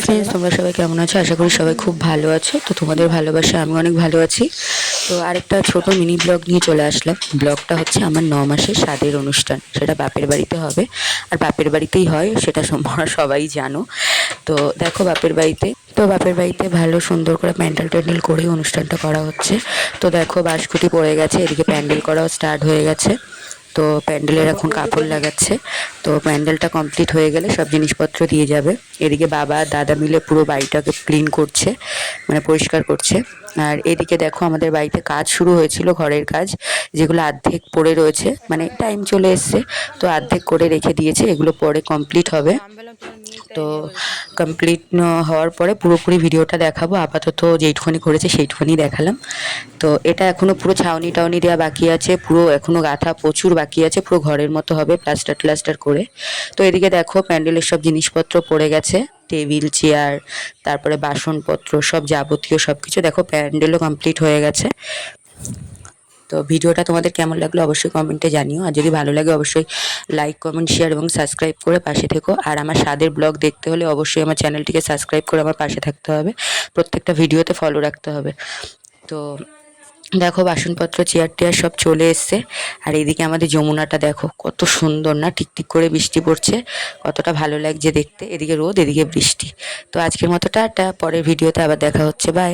Friends, তোমরা সবাই কেমন আছো? আশা করি সবাই খুব ভালো আছো। তো তোমাদের ভালোবাসা আমি অনেক ভালো আছি। তো আরেকটা ছোট মিনি ব্লগ নিয়ে চলে আসলাম। ব্লগটা হচ্ছে আমার 9 মাসের স্বাদের অনুষ্ঠান, সেটা বাপের বাড়িতে হবে। আর বাপের বাড়িতেই হয়, সেটা তোমরা সবাই জানো। তো দেখো বাপের বাড়িতে ভালো সুন্দর করে প্যান্ডেল ট্যান্ডেল করে অনুষ্ঠানটা করা হচ্ছে। তো দেখো বাঁশকুটি পড়ে গেছে, এদিকে প্যান্ডেল করাও স্টার্ট হয়ে গেছে। তো প্যান্ডেলের এখন কাপড় লাগাচ্ছে। তো প্যান্ডেলটা কমপ্লিট হয়ে গেলে সব জিনিসপত্র দিয়ে যাবে। এদিকে বাবা দাদা মিলে পুরো বাড়িটাকে ক্লিন করছে, মানে পরিষ্কার করছে। আর এদিকে দেখো আমাদের বাড়িতে কাজ শুরু হয়েছিল, ঘরের কাজ, যেগুলো অর্ধেক পড়ে রয়েছে, মানে টাইম চলে এসছে তো অর্ধেক করে রেখে দিয়েছে, এগুলো পরে কমপ্লিট হবে। তো কমপ্লিট হওয়ার পরে পুরোপুরি ভিডিওটা দেখাবো। আপাতত যেইটুখানি করেছে সেইটুখানি দেখালাম। তো এটা এখনও পুরো ছাউনি টাউনি দেওয়া বাকি আছে, পুরো এখনও গাঁথা প্রচুর বাকি আছে, পুরো ঘরের মতো হবে প্লাস্টার ট্লাস্টার করে। তো এদিকে দেখো প্যান্ডেলের সব জিনিসপত্র পড়ে গেছে, টেবিল চেয়ার, তারপরে বাসনপত্র, সব যাবতীয় সব কিছু। দেখো প্যান্ডেলও কমপ্লিট হয়ে গেছে। তো ভিডিওটা তোমাদের কেমন লাগলো অবশ্যই কমেন্টে জানিও। আর যদি ভালো লাগে অবশ্যই লাইক কমেন্ট শেয়ার এবং সাবস্ক্রাইব করে পাশে থেকো। আর আমার স্বাদের ব্লগ দেখতে হলে অবশ্যই আমার চ্যানেলটিকে সাবস্ক্রাইব করে আমার পাশে থাকতে হবে, প্রত্যেকটা ভিডিওতে ফলো রাখতে হবে। তো দেখো বাসনপত্র চেয়ার টেয়ার সব চলে এসছে। আর এইদিকে আমাদের যমুনাটা দেখো কত সুন্দর না, টিকটিক করে বৃষ্টি পড়ছে, কতটা ভালো লাগছে দেখতে। এদিকে রোদ, এদিকে বৃষ্টি। তো আজকের মতো টাটা, পরের ভিডিওতে আবার দেখা হচ্ছে, বাই।